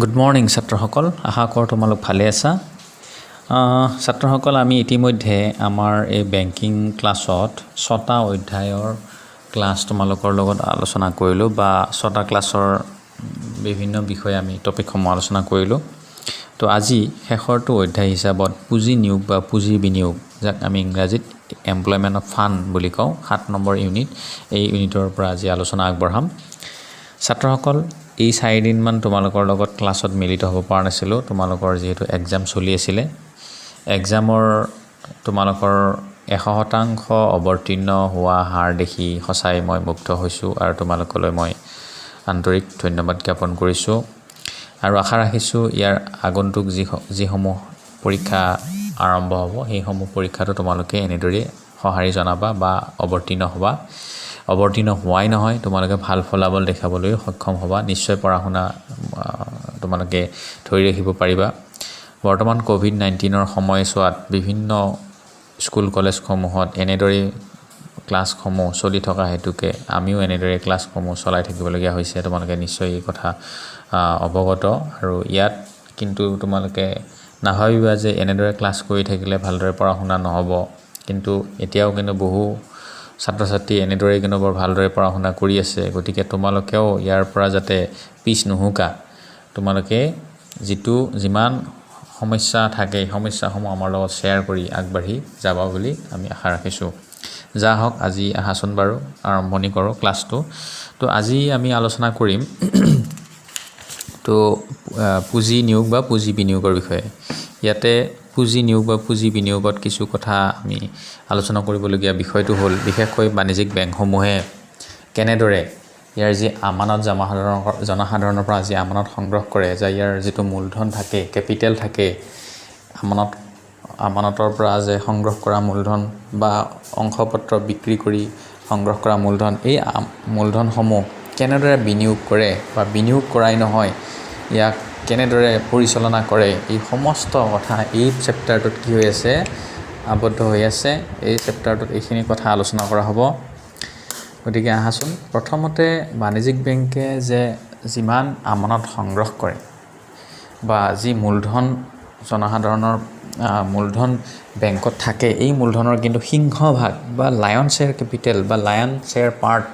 Good morning ছাত্ৰসকল, আশা কৰোঁ তোমালোক ভালে আছা। ছাত্ৰসকল, আমি ইতিমধ্যে আমাৰ এই বেংকিং ক্লাছত 6টা অধ্যায়ৰ ক্লাছ তোমালোকৰ লগত আলোচনা কৰিলোঁ বা 6টা ক্লাছৰ বিভিন্ন বিষয়ে আমি টপিকসমূহ আলোচনা কৰিলোঁ। তো আজি শেষৰটো অধ্যায় হিচাপত পুঁজি নিয়োগ বা পুঁজি বিনিয়োগ, যাক আমি ইংৰাজীত এমপ্লয়মেণ্ট অফ ফাণ্ড বুলি কওঁ, 7 নম্বৰ ইউনিট, এই ইউনিটৰ পৰা আজি আলোচনা আগবঢ়াম। ছাত্ৰসকল, এই 4 দিনমান তোমালোকৰ লগত ক্লাছত মিলিত হ'ব পৰা নাছিলোঁ। তোমালোকৰ যিহেতু এক্সাম চলি আছিলে, এক্সামৰ তোমালোকৰ 100% অৱতীৰ্ণ হোৱা হাৰ দেখি সঁচাই মই মুগ্ধ হৈছোঁ আৰু তোমালোকলৈ মই আন্তৰিক ধন্যবাদ জ্ঞাপন কৰিছোঁ আৰু আশা ৰাখিছোঁ ইয়াৰ আগন্তুক যিসমূহ পৰীক্ষা আৰম্ভ হ'ব, সেইসমূহ পৰীক্ষাটো তোমালোকে এনেদৰে সঁহাৰি জনাবা বা অৱতীৰ্ণ হ'বা। অৱতীৰ্ণ হোৱাই নহয়, তোমালোকে ভাল ফলাফল দেখাবলৈ সক্ষম হ'বা। নিশ্চয় পঢ়া শুনা তোমালোকে ধৰি ৰাখিব পাৰিবা। বৰ্তমান COVID-19ৰ সময়ছোৱাত বিভিন্ন স্কুল কলেজসমূহত এনেদৰে ক্লাছসমূহ চলি থকা হেতুকে আমিও এনেদৰে ক্লাছসমূহ চলাই থাকিবলগীয়া হৈছে। তোমালোকে নিশ্চয় এই কথা অৱগত আৰু ইয়াত কিন্তু তোমালোকে নাভাবিবা যে এনেদৰে ক্লাছ কৰি থাকিলে ভালদৰে পঢ়া শুনা নহ'ব। কিন্তু এতিয়াও কিন্তু বহু ছাত্ৰ ছাত্ৰী এনেদৰে কিন্তু বৰ ভালদৰে পঢ়া শুনা কৰি আছে। গতিকে তোমালোকেও ইয়াৰ পৰা যাতে পিছ নুহুকা, তোমালোকে যিমান সমস্যা থাকে এই সমস্যাসমূহ আমাৰ লগত শ্বেয়াৰ কৰি আগবাঢ়ি যাবা বুলি আমি আশা ৰাখিছোঁ। যা হওক, আজি আহাচোন বাৰু আৰম্ভণি কৰোঁ ক্লাছটো। তো আজি আমি আলোচনা কৰিম তো পুঁজি নিয়োগ বা পুঁজি বিনিয়োগৰ বিষয়ে। ইয়াতে পুঁজি নিয়োগ বা পুঁজি বিনিয়োগত কিছু কথা আমি আলোচনা কৰিবলগীয়া বিষয়টো হ'ল বিশেষকৈ বাণিজ্যিক বেংকসমূহে কেনেদৰে ইয়াৰ যি আমানত জনসাধাৰণৰ পৰা যি আমানত সংগ্ৰহ কৰে, যে ইয়াৰ যিটো মূলধন থাকে, কেপিটেল থাকে, আমানতৰ পৰা যে সংগ্ৰহ কৰা মূলধন বা অংশপত্ৰ বিক্ৰী কৰি সংগ্ৰহ কৰা মূলধন, এই মূলধনসমূহ কেনেদৰে বিনিয়োগ কৰে বা বিনিয়োগ কৰাই নহয়, ইয়াক কেনেদৰে পৰিচালনা কৰে, এই সমস্ত কথা এই চেপ্টাৰটোত কি হৈ আছে, আবদ্ধ হৈ আছে। এই চেপ্টাৰটোত এইখিনি কথা আলোচনা কৰা হ'ব। গতিকে আহাচোন, প্ৰথমতে বাণিজ্যিক বেংকে যে যিমান আমানত সংগ্ৰহ কৰে বা যি মূলধন জনসাধাৰণৰ মূলধন বেংকত থাকে, এই মূলধনৰ কিন্তু সিংহভাগ বা লায়ন শ্বেয়াৰ কেপিটেল বা লায়ন শ্বেয়াৰ পাৰ্ট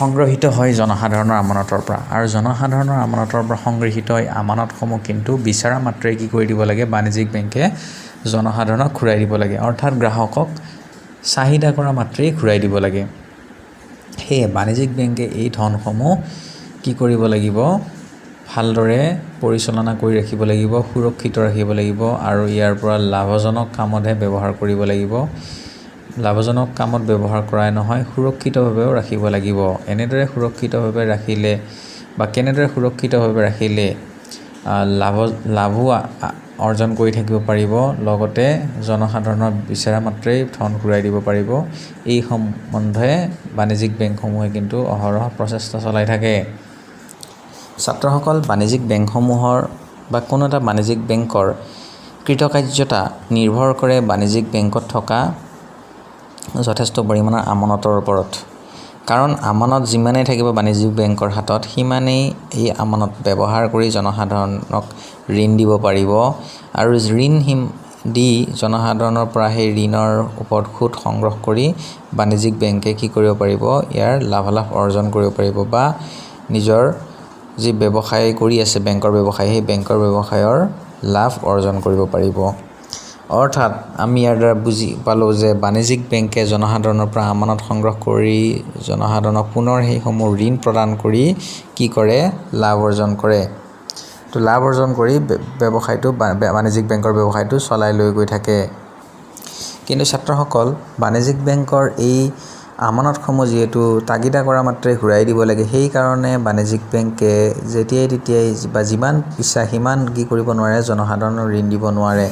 সংগ্ৰহিত হয় জনসাধাৰণৰ আমানতৰ পৰা। আৰু জনসাধাৰণৰ আমানতৰ পৰা সংগৃহীত এই আমানতসমূহ কিন্তু বিচৰা মাত্ৰে কি কৰি দিব লাগে, বাণিজ্যিক বেংকে জনসাধাৰণক ঘূৰাই দিব লাগে। অৰ্থাৎ গ্ৰাহকক চাহিদা কৰা মাত্ৰেই ঘূৰাই দিব লাগে। সেয়ে বাণিজ্যিক বেংকে এই ধনসমূহ কি কৰিব লাগিব, ভালদৰে পৰিচালনা কৰি ৰাখিব লাগিব, সুৰক্ষিত ৰাখিব লাগিব আৰু ইয়াৰ পৰা লাভজনক কামতহে ব্যৱহাৰ কৰিব লাগিব। লাভজনক কামত ব্যৱহাৰ কৰাই নহয়, সুৰক্ষিতভাৱেও ৰাখিব লাগিব। এনেদৰে সুৰক্ষিতভাৱে ৰাখিলে বা কেনেদৰে সুৰক্ষিতভাৱে ৰাখিলে লাভো অৰ্জন কৰি থাকিব পাৰিব, লগতে জনসাধাৰণৰ বিচৰা মাত্ৰেই ধন ঘূৰাই দিব পাৰিব, এই সম্বন্ধে বাণিজ্যিক বেংকসমূহে কিন্তু অহৰহ প্ৰচেষ্টা চলাই থাকে। ছাত্ৰসকল, বাণিজ্যিক বেংকসমূহৰ বা কোনো এটা বাণিজ্যিক বেংকৰ কৃতকাৰ্যতা নিৰ্ভৰ কৰে বাণিজ্যিক বেংকত থকা যথেষ্ট পৰিমাণৰ আমানতৰ ওপৰত। কাৰণ আমানত যিমানেই থাকিব বাণিজ্যিক বেংকৰ হাতত, সিমানেই এই আমানত ব্যৱহাৰ কৰি জনসাধাৰণক ঋণ দিব পাৰিব আৰু ঋণ দি জনসাধাৰণৰ পৰা সেই ঋণৰ ওপৰত সুদ সংগ্ৰহ কৰি বাণিজ্যিক বেংকে কি কৰিব পাৰিব, ইয়াৰ লাভালাভ অৰ্জন কৰিব পাৰিব বা নিজৰ যি ব্যৱসায় কৰি আছে বেংকৰ ব্যৱসায়, সেই বেংকৰ ব্যৱসায়ৰ লাভ অৰ্জন কৰিব পাৰিব। অৰ্থাৎ আমি ইয়াৰ দ্বাৰা বুজি পালোঁ যে বাণিজ্যিক বেংকে জনসাধাৰণৰ পৰা আমানত সংগ্ৰহ কৰি জনসাধাৰণক পুনৰ সেইসমূহ ঋণ প্ৰদান কৰি কি কৰে, লাভ অৰ্জন কৰে। তো লাভ অৰ্জন কৰি ব্যৱসায়টো বাণিজ্যিক বেংকৰ ব্যৱসায়টো চলাই লৈ গৈ থাকে। কিন্তু ছাত্ৰসকল, বাণিজ্যিক বেংকৰ এই আমানতসমূহ যিহেতু তাগিদা কৰা মাত্ৰে ঘূৰাই দিব লাগে, সেইকাৰণে বাণিজ্যিক বেংকে যেতিয়াই তেতিয়াই বা যিমান ইচ্ছা সিমান কি কৰিব নোৱাৰে, জনসাধাৰণৰ ঋণ দিব নোৱাৰে।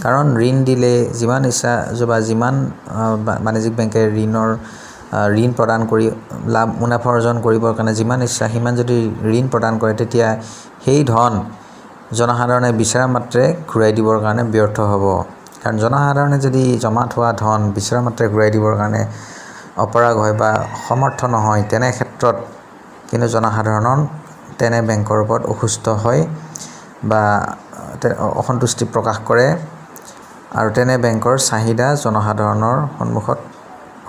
কাৰণ ঋণ দিলে যিমান ইচ্ছা বা যিমান বাণিজ্যিক বেংকে ঋণ প্ৰদান কৰি মুনাফা অৰ্জন কৰিবৰ কাৰণে যিমান ইচ্ছা সিমান যদি ঋণ প্ৰদান কৰে, তেতিয়া সেই ধন জনসাধাৰণে বিচৰা মাত্ৰে ঘূৰাই দিবৰ কাৰণে ব্যৰ্থ হ'ব। কাৰণ জনসাধাৰণে যদি জমা থোৱা ধন বিচৰা মাত্ৰে ঘূৰাই দিবৰ কাৰণে অপাৰগ হয় বা সমৰ্থ নহয়, তেনে ক্ষেত্ৰত কিন্তু জনসাধাৰণৰ তেনে বেংকৰ ওপৰত অসুস্থ হয় বা অসন্তুষ্টি প্ৰকাশ কৰে আৰু তেনে বেংকৰ চাহিদা জনসাধাৰণৰ সন্মুখত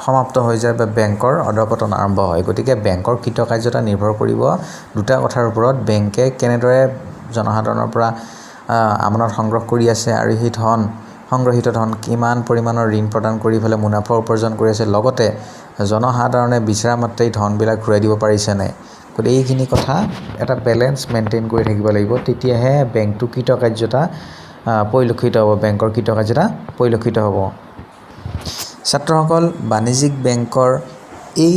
সমাপ্ত হৈ যায় বা বেংকৰ অধঃপতন আৰম্ভ হয়। গতিকে বেংকৰ কৃতকাৰ্যতা নিৰ্ভৰ কৰিব দুটা কথাৰ ওপৰত, বেংকে কেনেদৰে জনসাধাৰণৰ পৰা আমানত সংগ্ৰহ কৰি আছে আৰু সেই সংগ্ৰহিত ধন কিমান পৰিমাণৰ ঋণ প্ৰদান কৰি পেলাই মুনাফা উপাৰ্জন কৰি আছে, লগতে জনসাধাৰণে বিচৰা মাত্ৰেই ধনবিলাক ঘূৰাই দিব পাৰিছে নাই। গতিকে এইখিনি কথা এটা বেলেঞ্চ মেইনটেইন কৰি থাকিব লাগিব, তেতিয়াহে বেংকটো কৃতকাৰ্যতা পৰিলক্ষিত হ'ব, বেংকৰ কৃতকাৰ্যতা পৰিলক্ষিত হ'ব। ছাত্ৰসকল, বাণিজ্যিক বেংকৰ এই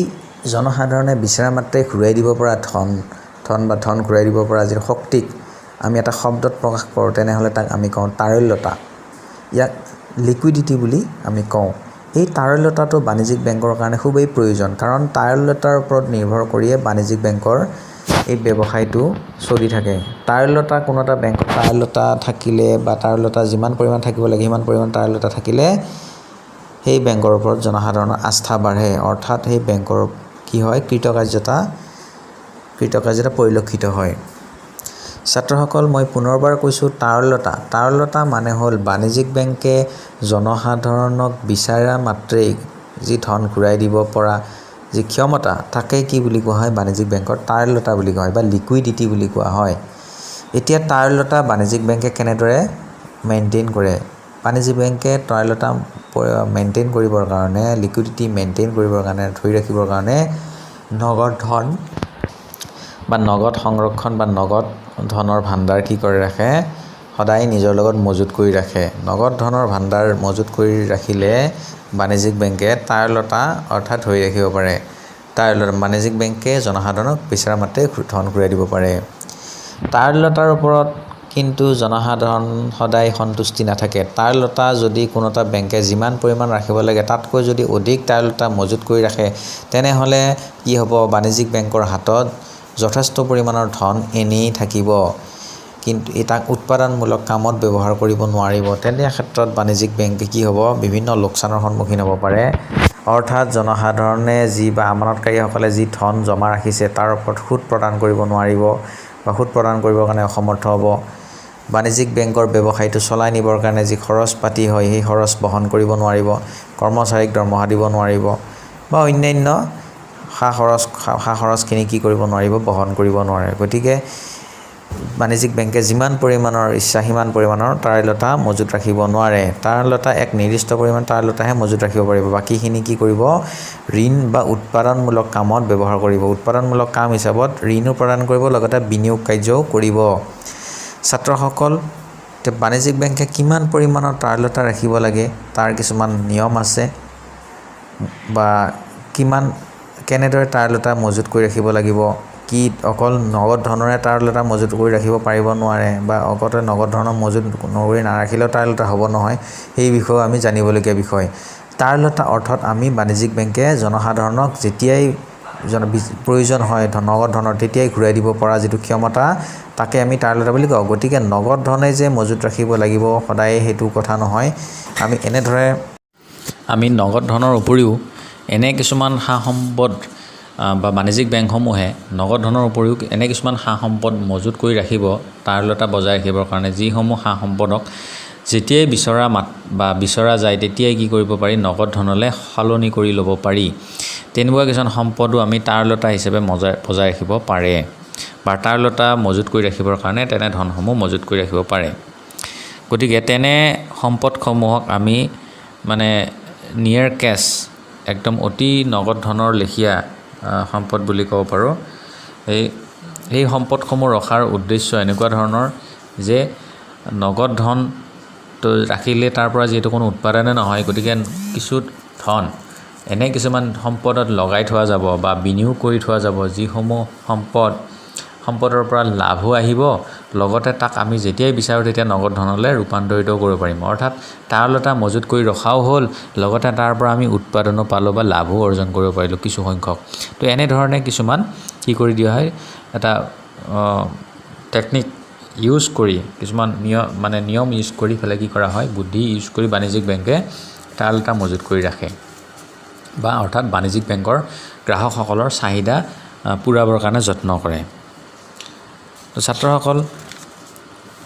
জনসাধাৰণে বিচৰা মাত্ৰেই ঘূৰাই দিব পৰা ধন ঘূৰাই দিব পৰা যি শক্তিক আমি এটা শব্দত প্ৰকাশ কৰোঁ, তেনেহ'লে তাক আমি কওঁ তাৰল্যতা। ইয়াক লিকুইডিটি বুলি আমি কওঁ। এই তাৰল্যতাটো বাণিজ্যিক বেংকৰ কাৰণে খুবেই প্ৰয়োজন, কাৰণ তাৰল্যতাৰ ওপৰত নিৰ্ভৰ কৰিয়ে বাণিজ্যিক বেংকৰ এই ব্যৱসায়টো চলি থাকে। তাৰল্যতা কোনো এটা বেংকত তাৰল্যতা থাকিলে বা তাৰল্যতা যিমান পৰিমাণ থাকিব লাগে সিমান পৰিমাণ তাৰল্যতা থাকিলে সেই বেংকৰ ওপৰত জনসাধাৰণৰ আস্থা বাঢ়ে, অৰ্থাৎ সেই বেংকৰ কি হয়, কৃতকাৰ্যতা পৰিলক্ষিত হয়। ছাত্ৰসকল, মই পুনৰবাৰ কৈছোঁ তাৰল্যতা মানে হ'ল বাণিজ্যিক বেংকে জনসাধাৰণক বিচাৰা মাত্ৰেই যি ধন ঘূৰাই দিব পৰা যি ক্ষমতা, তাকে কি বুলি কোৱা হয়, বাণিজ্যিক বেংকৰ তাৰল্যতা বুলি কোৱা হয় বা লিকুইডিটি বুলি কোৱা হয়। এতিয়া তাৰল্যতা বাণিজ্যিক বেংকে কেনেদৰে মেইনটেইন কৰে? বাণিজ্যিক বেংকে তাৰল্যতা মেইনটেইন কৰিবৰ কাৰণে, লিকুইডিটি মেইনটেইন কৰিবৰ কাৰণে, ধৰি ৰাখিবৰ কাৰণে নগদ ধন বা নগদ সংৰক্ষণ বা নগদ ধনৰ ভাণ্ডাৰ কি কৰি ৰাখে, সদায় নিজৰ লগত মজুত কৰি ৰাখে। নগদ ধনৰ ভাণ্ডাৰ মজুত কৰি ৰাখিলে বাণিজ্যিক বেংকে তাৰল্যতা অৰ্থাৎ ধৰি ৰাখিব পাৰে। বাণিজ্যিক বেংকে জনসাধাৰণক বিচৰা মাত্ৰেই ধন ঘূৰাই দিব পাৰে। তাৰল্যতাৰ ওপৰত কিন্তু জনসাধাৰণ সদায় সন্তুষ্টি নাথাকে। তাৰল্যতা যদি কোনো এটা বেংকে যিমান পৰিমাণ ৰাখিব লাগে তাতকৈ যদি অধিক তাৰল্যতা মজুত কৰি ৰাখে, তেনেহ'লে কি হ'ব, বাণিজ্যিক বেংকৰ হাতত যথেষ্ট পৰিমাণৰ ধন এনেই থাকিব, কিন্তু তাক উৎপাদনমূলক কামত ব্যৱহাৰ কৰিব নোৱাৰিব। তেনে ক্ষেত্ৰত বাণিজ্যিক বেংকে কি হ'ব, বিভিন্ন লোকচানৰ সন্মুখীন হ'ব পাৰে। অৰ্থাৎ জনসাধাৰণে বা আমানতকাৰীসকলে যি ধন জমা ৰাখিছে তাৰ ওপৰত সুদ প্ৰদান কৰিব নোৱাৰিব বা সুদ প্ৰদান কৰিবৰ কাৰণে অসমৰ্থ হ'ব। বাণিজ্যিক বেংকৰ ব্যৱসায়টো চলাই নিবৰ কাৰণে যি খৰচ পাতি হয় সেই খৰচ বহন কৰিব নোৱাৰিব, কৰ্মচাৰীক দৰমহা দিব নোৱাৰিব বা অন্যান্য সা খৰচখিনি কি কৰিব নোৱাৰিব, বহন কৰিব নোৱাৰে। গতিকে বাণিজ্যিক বেংকে যিমান পৰিমাণৰ ইচ্ছা সিমান পৰিমাণৰ তাৰল্যতা মজুত ৰাখিব নোৱাৰে। তাৰল্যতা এক নিৰ্দিষ্ট পৰিমাণ তাৰল্যতাহে মজুত ৰাখিব পাৰিব, বাকীখিনি কি কৰিব, ঋণ বা উৎপাদনমূলক কামত ব্যৱহাৰ কৰিব। উৎপাদনমূলক কাম হিচাপত ঋণো প্ৰদান কৰিব, লগতে বিনিয়োগ কাৰ্যও কৰিব। ছাত্ৰসকল, বাণিজ্যিক বেংকে কিমান পৰিমাণৰ তাৰল্যতা ৰাখিব লাগে তাৰ কিছুমান নিয়ম আছে, বা কেনেদৰে তাৰল্যতা মজুত কৰি ৰাখিব লাগিব, কি অকল নগদ ধনৰে তাৰল্যতা মজুত কৰি ৰাখিব পাৰিব নোৱাৰে বা অকল নগদ ধনৰ মজুত কৰি নাৰাখিলেও তাৰল্যতা হ'ব নহয়, সেই বিষয়েও আমি জানিবলগীয়া বিষয়। তাৰল্যতা অৰ্থত আমি বাণিজ্যিক বেংকে জনসাধাৰণক যেতিয়াই প্ৰয়োজন হয় নগদ ধনৰ তেতিয়াই ঘূৰাই দিব পৰা যিটো ক্ষমতা, তাকে আমি তাৰল্যতা বুলি কওঁ। গতিকে নগদ ধনে যে মজুত ৰাখিব লাগিব সদায় সেইটো কথা নহয়। আমি নগদ ধনৰ উপৰিও এনে কিছুমান সা সম্পদ বা বাণিজ্যিক বেংকসমূহে নগদ ধনৰ উপৰিও এনে কিছুমান সা সম্পদ মজুত কৰি ৰাখিব তাৰল্যতা বজাই ৰাখিবৰ কাৰণে, যিসমূহ সা সম্পদক যেতিয়াই বিচৰা যায় তেতিয়াই কি কৰিব পাৰি, নগদ ধনলৈ সলনি কৰি ল'ব পাৰি। তেনেকুৱা কিছুমান সম্পদো আমি তাৰল্যতা হিচাপে বজাই ৰাখিব পাৰে বা তাৰল্যতা মজুত কৰি ৰাখিবৰ কাৰণে তেনে ধনসমূহ মজুত কৰি ৰাখিব পাৰে। গতিকে তেনে সম্পদসমূহক আমি নিয়েৰ কেছ, একদম অতি নগদ ধনৰ লেখীয়া সম্পদ বুলি ক'ব পাৰোঁ। এই সম্পদসমূহ ৰখাৰ উদ্দেশ্য এনেকুৱা ধৰণৰ যে নগদ ধনটো ৰাখিলে তাৰ পৰা যিহেতু কোনো উৎপাদনে নহয়, গতিকে কিছু ধন এনে কিছুমান সম্পদত লগাই থোৱা যাব বা বিনিয়োগ কৰি থোৱা যাব, যিসমূহ সম্পদৰ পৰা লাভো আহিব, লগতে তাক আমি যেতিয়াই বিচাৰোঁ তেতিয়া নগদ ধনলৈ ৰূপান্তৰিত কৰিব পাৰিম। অৰ্থাৎ তাৰল্যতা মজুত কৰি ৰখাও হ'ল, লগতে তাৰ পৰা আমি উৎপাদনো পালোঁ বা লাভো অৰ্জন কৰিব পাৰিলোঁ কিছু সংখ্যক। তো এনেধৰণে কিছুমান কি কৰি দিয়া হয়, এটা টেকনিক ইউজ কৰি, কিছুমান নিয়ম ইউজ কৰি পেলাই কি কৰা হয়, বুদ্ধি ইউজ কৰি বাণিজ্যিক বেংকে তাৰল্যতা মজুত কৰি ৰাখে বা অৰ্থাৎ বাণিজ্যিক বেংকৰ গ্ৰাহকসকলৰ চাহিদা পূৰাবৰ কাৰণে যত্ন কৰে। তো ছাত্ৰসকল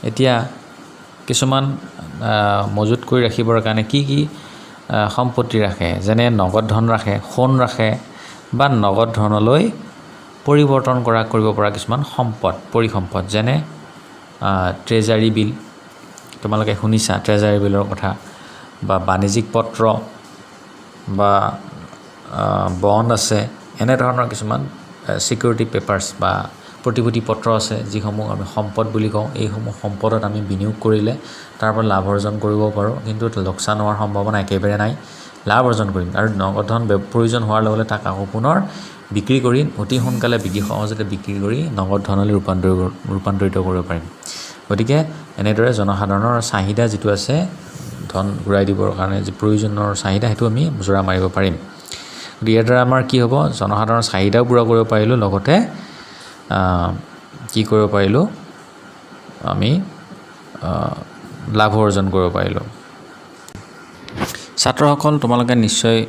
এতিয়া কিছুমান মজুত কৰি ৰাখিবৰ কাৰণে কি সম্পত্তি ৰাখে, যেনে নগদ ধন ৰাখে, সোণ ৰাখে বা নগদ ধনলৈ পৰিৱৰ্তন কৰিব পৰা কিছুমান পৰিসম্পদ, যেনে ট্ৰেজাৰী বিল, তোমালোকে শুনিছা ট্ৰেজাৰী বিলৰ কথা, বা বাণিজ্যিক পত্ৰ বা বণ্ড আছে, এনেধৰণৰ কিছুমান ছিকিউৰিটি পেপাৰ্ছ বা প্ৰতিভূতি পত্ৰ আছে, যিসমূহ আমি সম্পদ বুলি কওঁ। এইসমূহ সম্পদত আমি বিনিয়োগ কৰিলে তাৰ পৰা লাভ অৰ্জন কৰিব পাৰোঁ, কিন্তু লোকচান হোৱাৰ সম্ভাৱনা একেবাৰে নাই, লাভ অৰ্জন কৰিম। আৰু নগদ ধন প্ৰয়োজন হোৱাৰ লগে লগে তাক আকৌ পুনৰ বিক্ৰী কৰি অতি সোনকালে সহজতে বিক্ৰী কৰি নগদ ধনলৈ ৰূপান্তৰিত কৰিব পাৰিম। গতিকে এনেদৰে জনসাধাৰণৰ চাহিদা যিটো আছে ধন ঘূৰাই দিবৰ কাৰণে যি প্ৰয়োজনৰ চাহিদা, সেইটো আমি জোৰা মাৰিব পাৰিম। গতিকে ইয়াৰ দ্বাৰা আমাৰ কি হ'ব, জনসাধাৰণৰ চাহিদাও পূৰা কৰিব পাৰিলোঁ, লগতে কি কৰিব পাৰিলোঁ, আমি লাভ অৰ্জন কৰিব পাৰিলোঁ। ছাত্ৰসকল তোমালোকে নিশ্চয়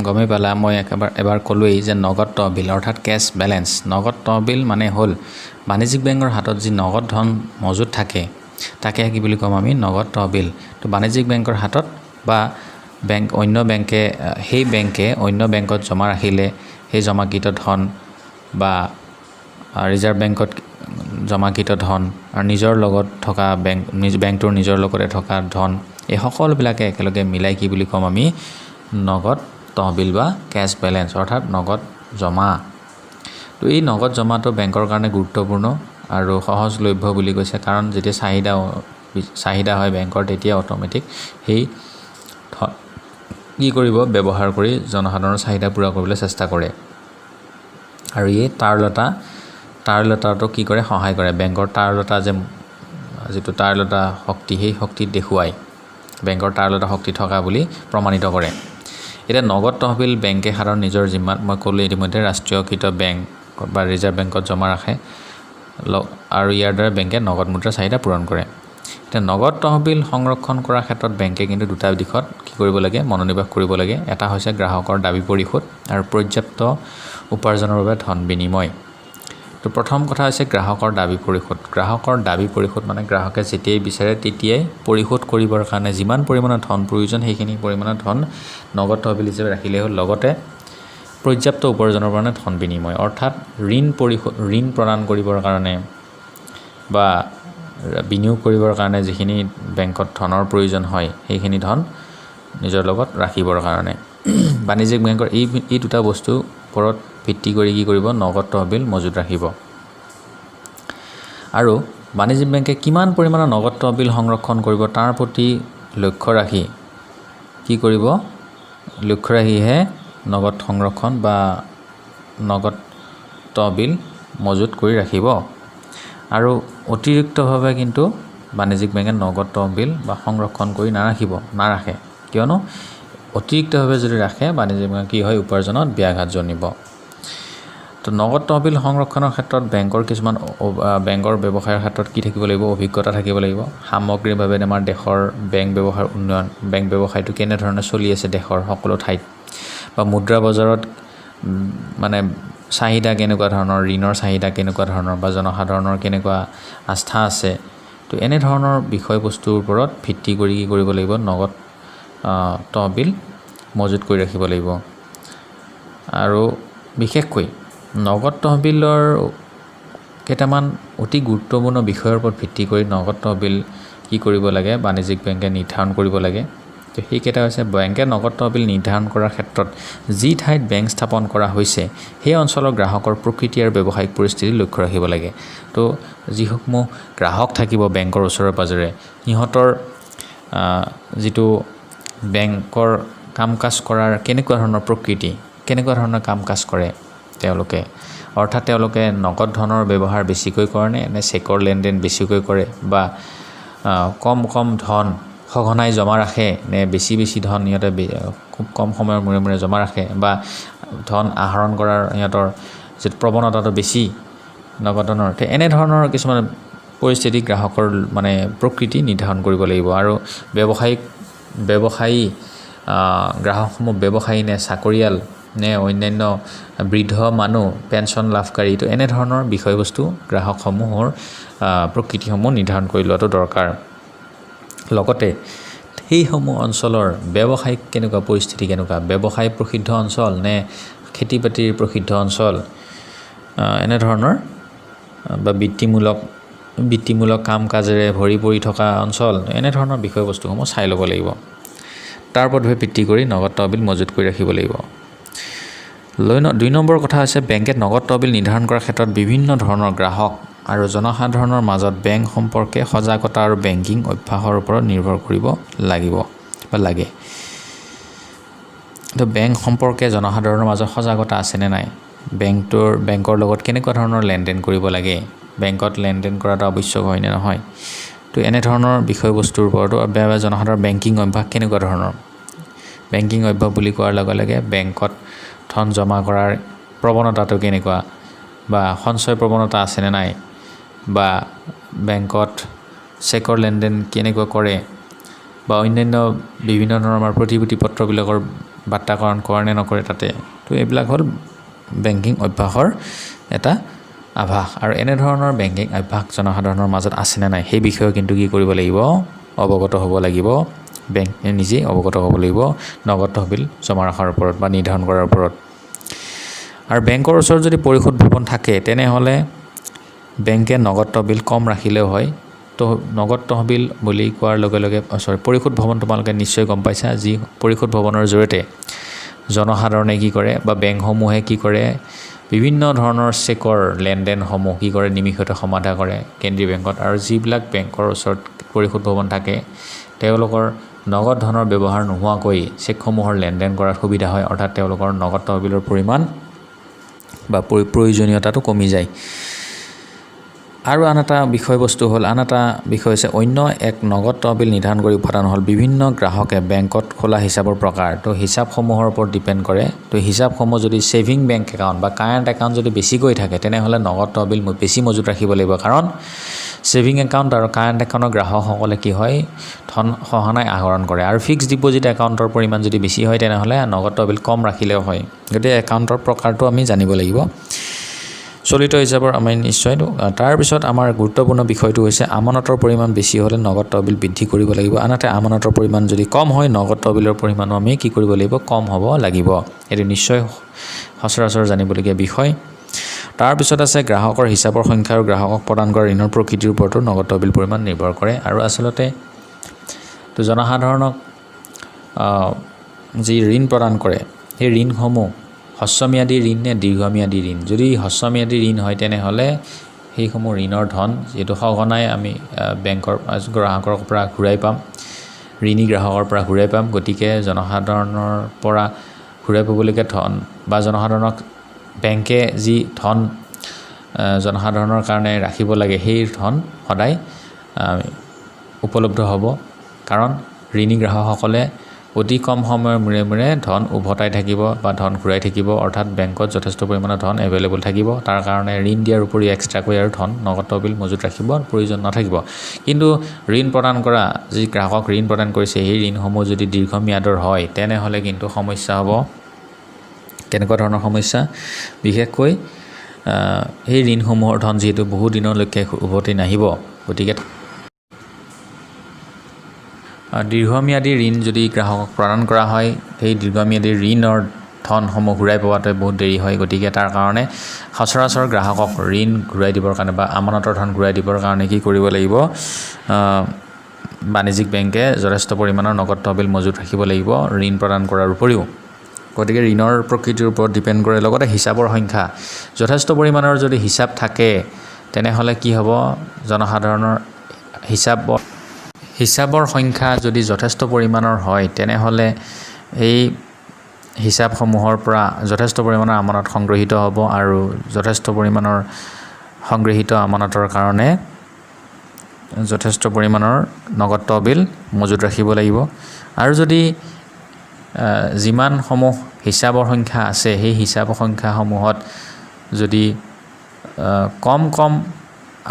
গমেই পালা, মই এবাৰ ক'লোৱেই যে নগদ তহবিল অৰ্থাৎ কেছ বেলেঞ্চ। নগদ তহবিল মানে হ'ল বাণিজ্যিক বেংকৰ হাতত যি নগদ ধন মজুত থাকে তাকে কি বুলি ক'ম আমি, নগদ তহবিল। তো বাণিজ্যিক বেংকৰ হাতত বা অন্য বেংকে অন্য বেংকত জমা ৰাখিলে সেই জমাকৃত ধন বা ৰিজাৰ্ভ বেংকত জমাকৃত ধন আৰু নিজৰ লগত থকা বেংকটোৰ নিজৰ লগতে থকা ধন, এই সকলোবিলাকে একেলগে মিলাই কি বুলি ক'ম আমি, নগদ তহবিল বা কেছ বেলেঞ্চ অৰ্থাৎ নগদ জমা। তো এই নগদ জমাটো বেংকৰ কাৰণে গুৰুত্বপূৰ্ণ আৰু সহজলভ্য বুলি কৈছে, কাৰণ যেতিয়া চাহিদা হয় বেংকৰ, তেতিয়া অট'মেটিক সেই কি কৰিব, ব্যৱহাৰ কৰি জনসাধাৰণৰ চাহিদা পূৰা কৰিবলৈ চেষ্টা কৰে। আৰু এই তাৰুলতাটো কি কৰে, সহায় কৰে। বেংকৰ তাৰুলতা যিটো তাৰুলতা শক্তি, সেই শক্তিত দেখুৱাই বেংকৰ তাৰুলতা শক্তি থকা বুলি প্ৰমাণিত কৰে। এতিয়া নগদ তহবিল বেংকে সাধাৰণ নিজৰ যিমান, মই ক'লোঁ ইতিমধ্যে, ৰাষ্ট্ৰীয়কৃত বেংক বা ৰিজাৰ্ভ বেংকত জমা ৰাখে আৰু ইয়াৰ দ্বাৰা বেংকে নগদ মুদ্ৰাৰ চাহিদা পূৰণ কৰে। এতিয়া নগদ তহবিল সংৰক্ষণ কৰাৰ ক্ষেত্ৰত বেংকে কিন্তু দুটা দিশত কি কৰিব লাগে, মনোনিৱেশ কৰিব লাগে। এটা হৈছে গ্ৰাহকৰ দাবী পৰিশোধ আৰু পৰ্যাপ্ত উপাৰ্জনৰ বাবে ধন বিনিময়। তো প্ৰথম কথা হৈছে গ্ৰাহকৰ দাবী পৰিশোধ। গ্ৰাহকৰ দাবী পৰিশোধ মানে গ্ৰাহকে যেতিয়াই বিচাৰে তেতিয়াই পৰিশোধ কৰিবৰ কাৰণে যিমান পৰিমাণৰ ধন প্ৰয়োজন, সেইখিনি পৰিমাণৰ ধন নগদ তহবিল হিচাপে ৰাখিলেই হ'ল। লগতে পৰ্যাপ্ত উপাৰ্জনৰ কাৰণে ধন বিনিময়, অৰ্থাৎ ঋণ প্ৰদান কৰিবৰ কাৰণে বা বিনিয়োগ কৰিবৰ কাৰণে যিখিনি বেংকত ধনৰ প্ৰয়োজন হয়, সেইখিনি ধন নিজৰ লগত ৰাখিবৰ কাৰণে বাণিজ্যিক বেংকৰ এই দুটা বস্তুৰ ওপৰত ভিত্তি কৰি কি কৰিব, নগদ তহবিল মজুত ৰাখিব। আৰু বাণিজ্যিক বেংকে কিমান পৰিমাণৰ নগদ তহবিল সংৰক্ষণ কৰিব তাৰ প্ৰতি লক্ষ্য ৰাখি কি কৰিব, লক্ষ্য ৰাখিহে নগদ সংৰক্ষণ বা নগদ তহবিল মজুত কৰি ৰাখিব। আৰু অতিৰিক্তভাৱে কিন্তু বাণিজ্যিক বেংকে নগদ তহবিল বা সংৰক্ষণ কৰি নাৰাখে, কিয়নো অতিৰিক্তভাৱে যদি ৰাখে বাণিজ্যিক বেংকে কি হয়, উপাৰ্জনত ব্যাঘাত জন্মিব। তো নগদ তহবিল সংৰক্ষণৰ ক্ষেত্ৰত বেংকৰ ব্যৱসায়ৰ ক্ষেত্ৰত কি থাকিব লাগিব, অভিজ্ঞতা থাকিব লাগিব। সামগ্ৰিকভাৱে আমাৰ দেশৰ বেংক ব্যৱসায়ৰ উন্নয়ন, বেংক ব্যৱসায়টো কেনেধৰণে চলি আছে দেশৰ সকলো ঠাইত, বা মুদ্ৰা বজাৰত মানে চাহিদা কেনেকুৱা ধৰণৰ, ঋণৰ চাহিদা কেনেকুৱা ধৰণৰ, বা জনসাধাৰণৰ কেনেকুৱা আস্থা আছে। তো এনেধৰণৰ বিষয়বস্তুৰ ওপৰত ভিত্তি কৰি কি কৰিব লাগিব, নগদ তহবিল মজুত কৰি ৰাখিব লাগিব। আৰু বিশেষকৈ নগদ তহবিলৰ কেইটামান অতি গুৰুত্বপূৰ্ণ বিষয়ৰ ওপৰত ভিত্তি কৰি নগদ তহবিল কি কৰিব লাগে, বাণিজ্যিক বেংকে নিৰ্ধাৰণ কৰিব লাগে। তো সেইকেইটা হৈছে, বেংকে নগদ তহবিল নিৰ্ধাৰণ কৰাৰ ক্ষেত্ৰত যি ঠাইত বেংক স্থাপন কৰা হৈছে সেই অঞ্চলৰ গ্ৰাহকৰ প্ৰকৃতি আৰু ব্যৱসায়িক পৰিস্থিতি লক্ষ্য ৰাখিব লাগে। তো যিসমূহ গ্ৰাহক থাকিব বেংকৰ ওচৰে পাজৰে, সিহঁতৰ যিটো বেংকৰ কাম কাজ কৰাৰ কেনেকুৱা ধৰণৰ প্ৰকৃতি, কেনেকুৱা ধৰণৰ কাম কাজ কৰে তেওঁলোকে, অৰ্থাৎ তেওঁলোকে নগদ ধনৰ ব্যৱহাৰ বেছিকৈ কৰেনে, নে চেকৰ লেনদেন বেছিকৈ কৰে, বা কম ধন সঘনাই জমা ৰাখে, নে বেছি ধন সিহঁতে খুব কম সময়ৰ মূৰে জমা ৰাখে, বা ধন আহৰণ কৰাৰ সিহঁতৰ যিটো প্ৰৱণতাটো বেছি নগদ ধনৰ। এনেধৰণৰ কিছুমান পৰিস্থিতি গ্ৰাহকৰ মানে প্ৰকৃতি নিৰ্ধাৰণ কৰিব লাগিব। আৰু ব্যৱসায়ী গ্ৰাহকসমূহ ব্যৱসায়ী নে চাকৰিয়াল নে অন্যান্য বৃদ্ধ মানুহ পেঞ্চন লাভকাৰী তো এনেধৰণৰ বিষয়বস্তু গ্ৰাহকসমূহৰ প্ৰকৃতিসমূহ নিৰ্ধাৰণ কৰি লোৱাটো দৰকাৰ। লগতে সেইসমূহ অঞ্চলৰ ব্যৱসায়িক কেনেকুৱা পৰিস্থিতি কেনেকুৱা, ব্যৱসায় প্ৰসিদ্ধ অঞ্চল নে খেতি বাতিৰ প্ৰসিদ্ধ অঞ্চল, এনেধৰণৰ বা বৃত্তিমূলক কাম কাজেৰে ভৰি পৰি থকা অঞ্চল, এনেধৰণৰ বিষয়বস্তুসমূহ চাই ল'ব লাগিব। তাৰ ওপৰত ভিত্তি কৰি নগদ তহবিল মজুত কৰি ৰাখিব লাগিব। 2 নম্বৰ কথা হৈছে বেংকে নগদ তহবিল নিৰ্ধাৰণ কৰাৰ ক্ষেত্ৰত বিভিন্ন ধৰণৰ গ্ৰাহক আৰু জনসাধাৰণৰ মাজত বেংক সম্পৰ্কে সজাগতা আৰু বেংকিং অভ্যাসৰ ওপৰত নিৰ্ভৰ কৰিব লাগে। তো বেংক সম্পৰ্কে জনসাধাৰণৰ মাজত সজাগতা আছেনে নাই, বেংকৰ লগত কেনেকুৱা ধৰণৰ লেনদেন কৰিব লাগে, বেংকত লেনদেন কৰাটো আৱশ্যক হয়নে নহয়, তো এনেধৰণৰ বিষয়বস্তুৰ ওপৰতো জনসাধাৰণৰ বেংকিং অভ্যাস কেনেকুৱা ধৰণৰ। বেংকিং অভ্যাস বুলি কোৱাৰ লগে লগে বেংকত ধন জমা কৰাৰ প্ৰৱণতাটো কেনেকুৱা, বা সঞ্চয় প্ৰৱণতা আছেনে নাই, বা বেংকত চেকৰ লেনদেন কেনেকুৱা কৰে, বা অন্যান্য বিভিন্ন ধৰণৰ আমাৰ প্ৰতিভূতি পত্ৰবিলাকৰ বাৰ্তাকৰণ কৰে নে নকৰে তাতে। তো এইবিলাক হ'ল বেংকিং অভ্যাসৰ এটা আভাস। আৰু এনেধৰণৰ বেংকিং অভ্যাস জনসাধাৰণৰ মাজত আছেনে নাই সেই বিষয়ে কিন্তু কি কৰিব লাগিব, অৱগত হ'ব লাগিব। বেংকে নিজেই অৱগত হ'ব লাগিব নগদ তহবিল জমা ৰখাৰ ওপৰত বা নিৰ্ধাৰণ কৰাৰ ওপৰত। আৰু বেংকৰ ওচৰত যদি পৰিশোধ ভৱন থাকে তেনেহ'লে বেংকে নগদ তহবিল কম ৰাখিলেও হয়। তো নগদ তহবিল বুলি কোৱাৰ লগে লগে পৰিশোধ ভৱন তোমালোকে নিশ্চয় গম পাইছা, যি পৰিশোধ ভৱনৰ জৰিয়তে জনসাধাৰণে কি কৰে বা বেংকসমূহে কি কৰে, বিভিন্ন ধৰণৰ চেকৰ লেনদেনসমূহ কি কৰে, নিমিষতে সমাধা কৰে কেন্দ্ৰীয় বেংকত। আৰু যিবিলাক বেংকৰ ওচৰত পৰিশোধ ভৱন থাকে তেওঁলোকৰ নগদ ধনৰ ব্যৱহাৰ নোহোৱাকৈ চেকসমূহৰ লেনদেন কৰাৰ সুবিধা হয়, অৰ্থাৎ তেওঁলোকৰ নগদ তহবিলৰ পৰিমাণ বা প্ৰয়োজনীয়তাটো কমি যায়। আৰু আন এটা বিষয় হৈছে অন্য এক নগদ তহবিল নিৰ্ধাৰণ কৰি উপাদান হ'ল বিভিন্ন গ্ৰাহকে বেংকত খোলা হিচাপৰ প্ৰকাৰ। তো হিচাপসমূহৰ ওপৰত ডিপেণ্ড কৰে। তো হিচাপসমূহ যদি ছেভিং বেংক একাউণ্ট বা কাৰেণ্ট একাউণ্ট যদি বেছিকৈ থাকে তেনেহ'লে নগদ তহবিল বেছি মজুত ৰাখিব লাগিব। কাৰণ ছেভিং একাউণ্ট আৰু কাৰেণ্ট একাউণ্টৰ গ্ৰাহকসকলে কি হয়, ধন সঘনাই আহৰণ কৰে। আৰু ফিক্সড ডিপ'জিট একাউণ্টৰ পৰিমাণ যদি বেছি হয় তেনেহ'লে নগদ তহবিল কম ৰাখিলেও হয়। গতিকে একাউণ্টৰ প্ৰকাৰটো আমি জানিব লাগিব। চলিত হিচাপৰ আমি নিশ্চয়। তাৰপিছত আমাৰ গুৰুত্বপূৰ্ণ বিষয়টো হৈছে আমানতৰ পৰিমাণ বেছি হ'লে নগদ তহবিল বৃদ্ধি কৰিব লাগিব। আনহাতে আমানতৰ পৰিমাণ যদি কম হয় নগদ তহবিলৰ পৰিমাণো আমি কি কৰিব লাগিব, কম হ'ব লাগিব। এইটো নিশ্চয় সচৰাচৰ জানিবলগীয়া বিষয়। তাৰপিছত আছে গ্ৰাহকৰ হিচাপৰ সংখ্যা আৰু গ্ৰাহকক প্ৰদান কৰা ঋণৰ প্ৰকৃতিৰ ওপৰতো নগদ তহবিল পৰিমাণ নিৰ্ভৰ কৰে। আৰু আচলতে তো জনসাধাৰণক যি ঋণ প্ৰদান কৰে সেই ঋণসমূহ হ্ৰস্বম্যাদী ঋণ নে দীৰ্ঘম্যাদী ঋণ। যদি হ্ৰস্বম্যাদী ঋণ হয় তেনেহ'লে সেইসমূহ ঋণৰ ধন যিহেতু সঘনাই আমি বেংকৰ গ্ৰাহকৰ পৰা ঘূৰাই পাম, ঋণী গ্ৰাহকৰ পৰা ঘূৰাই পাম। গতিকে জনসাধাৰণৰ পৰা ঘূৰাই পাবলগীয়া ধন বা জনসাধাৰণক বেংকে যি ধন জনসাধাৰণৰ কাৰণে ৰাখিব লাগে সেই ধন সদায় উপলব্ধ হ'ব। কাৰণ ঋণী গ্ৰাহকসকলে অতি কম সময়ৰ মূৰে মূৰে ধন উভতাই থাকিব বা ধন ঘূৰাই থাকিব, অৰ্থাৎ বেংকত যথেষ্ট পৰিমাণৰ ধন এভেইলেবল থাকিব। তাৰ কাৰণে ঋণ দিয়াৰ উপৰি এক্সট্ৰাকৈ আৰু ধন নগদ তহবিল মজুত ৰাখিব প্ৰয়োজন নাথাকিব। কিন্তু ঋণ প্ৰদান কৰা যি গ্ৰাহক ঋণ প্ৰদান কৰিছে সেই ঋণসমূহ যদি দীৰ্ঘম্যাদৰ হয় তেনেহ'লে কিন্তু সমস্যা হ'ব। কেনেকুৱা ধৰণৰ সমস্যা, বিশেষকৈ সেই ঋণসমূহৰ ধন যিহেতু বহু দিনলৈকে উভতি নাহিব, গতিকে দীৰ্ঘম্যাদী ঋণ যদি গ্ৰাহকক প্ৰদান কৰা হয় সেই দীৰ্ঘম্যাদী ঋণৰ ধনসমূহ ঘূৰাই পোৱাতে বহুত দেৰি হয়। গতিকে তাৰ কাৰণে সচৰাচৰ গ্ৰাহকক ঋণ ঘূৰাই দিবৰ কাৰণে বা আমানতৰ ধন ঘূৰাই দিবৰ কাৰণে কি কৰিব লাগিব, বাণিজ্যিক বেংকে যথেষ্ট পৰিমাণৰ নগদ তহবিল মজুত ৰাখিব লাগিব ঋণ প্ৰদান কৰাৰ উপৰিও। গতিকে ঋণৰ প্ৰকৃতিৰ ওপৰত ডিপেণ্ড কৰে। লগতে হিচাপৰ সংখ্যা, যথেষ্ট পৰিমাণৰ যদি হিচাপ থাকে তেনেহ'লে কি হ'ব, জনসাধাৰণৰ হিচাপৰ সংখ্যা যদি যথেষ্ট পৰিমাণৰ হয় তেনেহ'লে এই হিচাপসমূহৰ পৰা যথেষ্ট পৰিমাণৰ আমানত সংগ্ৰহিত হ'ব। আৰু যথেষ্ট পৰিমাণৰ সংগৃহীত আমানতৰ কাৰণে যথেষ্ট পৰিমাণৰ নগদ তহবিল মজুত ৰাখিব লাগিব। আৰু যদি যিমানসমূহ হিচাপৰ সংখ্যা আছে সেই হিচাপৰ সংখ্যাসমূহত যদি কম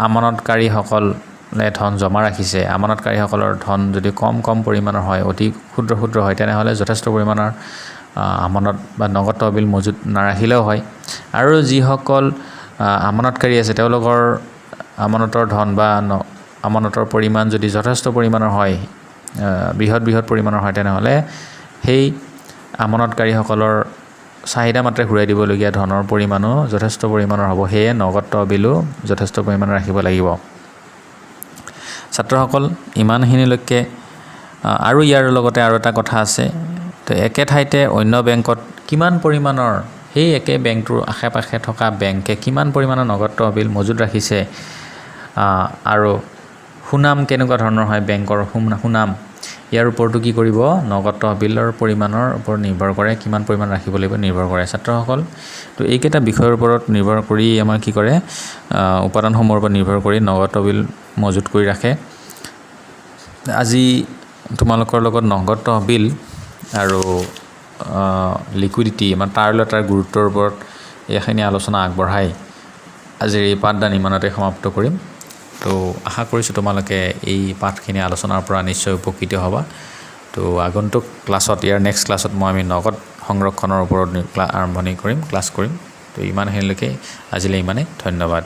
আমানতকাৰীসকলে ধন জমা ৰাখিছে, আমানতকাৰীসকলৰ ধন যদি কম পৰিমাণৰ হয়, অতি ক্ষুদ্ৰ হয়, তেনেহ'লে যথেষ্ট পৰিমাণৰ আমানত বা নগদ তহবিল মজুত নাৰাখিলেও হয়। আৰু যিসকল আমানতকাৰী আছে তেওঁলোকৰ আমানতৰ ধন বা আমানতৰ পৰিমাণ যদি যথেষ্ট পৰিমাণৰ হয়, বৃহৎ পৰিমাণৰ হয়, তেনেহ'লে সেই আমানতকাৰীসকলৰ চাহিদা মাত্ৰে ঘূৰাই দিবলগীয়া ধনৰ পৰিমাণো যথেষ্ট পৰিমাণৰ হ'ব। সেয়ে নগদ তহবিলো যথেষ্ট পৰিমাণৰ ৰাখিব লাগিব। ছাত্ৰসকল ইমানখিনিলৈকে আৰু ইয়াৰ লগতে আৰু এটা কথা আছে। তো একে ঠাইতে অন্য বেংকত কিমান পৰিমাণৰ সেই একে বেংকটোৰ আশে পাশে থকা বেংকে কিমান পৰিমাণৰ নগদ তহবিল মজুত ৰাখিছে আৰু সুনাম কেনেকুৱা ধৰণৰ হয় বেংকৰ সুনাম, ইয়াৰ ওপৰতো কি কৰিব, নগদ তহবিলৰ পৰিমাণৰ ওপৰত নিৰ্ভৰ কৰে, কিমান পৰিমাণ ৰাখিব লাগিব নিৰ্ভৰ কৰে ছাত্ৰসকল। তো এইকেইটা বিষয়ৰ ওপৰত নিৰ্ভৰ কৰি আমাৰ কি কৰে, উপাদানসমূহৰ ওপৰত নিৰ্ভৰ কৰি নগদ তহবিল মজুত কৰি ৰাখে। আজি তোমালোকৰ লগত নগদ তহবিল আৰু লিকুইডিটি আমাৰ তাৰুলতাৰ গুৰুত্বৰ ওপৰত এইখিনি আলোচনা আগবঢ়াই আজিৰ এই পাঠদান ইমানতে সমাপ্ত কৰিম। তো আশা কৰিছোঁ তোমালোকে এই পাঠখিনি আলোচনাৰ পৰা নিশ্চয় উপকৃত হ'বা। তো আগন্তুক ক্লাছত, ইয়াৰ নেক্সট ক্লাছত আমি নগদ সংৰক্ষণৰ ওপৰত আৰম্ভণি কৰিম, ক্লাছ কৰিম। তো ইমানখিনিলৈকে আজিলৈ ইমানেই, ধন্যবাদ।